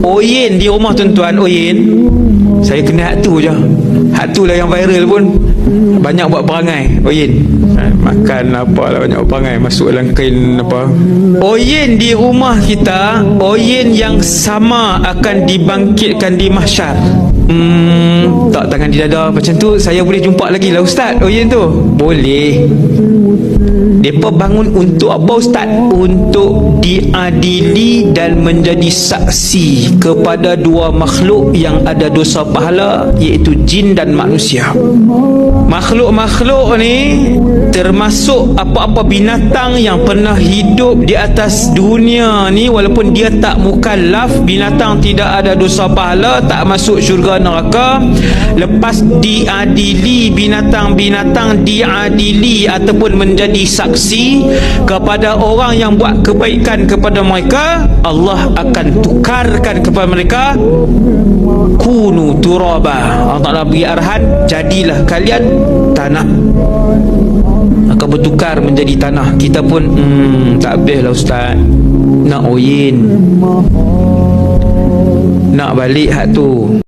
Oyen di rumah tuan-tuan, Oyen saya kena hak tu je. Hak tu lah yang viral pun. Banyak buat perangai Oyen, makan apa lah, banyak buat perangai, masuk dalam kain apa. Oyen di rumah kita, Oyen yang sama akan dibangkitkan di mahsyar. Tak tangan di dada macam tu, saya boleh jumpa lagi lah Ustaz Oyen tu. Boleh. Mereka bangun untuk apa Ustaz? Untuk diadili dan menjadi saksi kepada dua makhluk yang ada dosa pahala, iaitu jin dan manusia. Makhluk-makhluk ni termasuk apa-apa binatang yang pernah hidup di atas dunia ni, walaupun dia tak mukallaf, binatang tidak ada dosa pahala, tak masuk syurga neraka. Lepas diadili, binatang-binatang diadili ataupun menjadi saksi kepada orang yang buat kebaikan kepada mereka, Allah akan tukarkan kepada mereka, kunu turaba. Allah Ta'ala beri arahan, jadilah kalian tanah. Maka bertukar menjadi tanah. Kita pun tak habis lah Ustaz, nak Oyen, nak balik hak tu.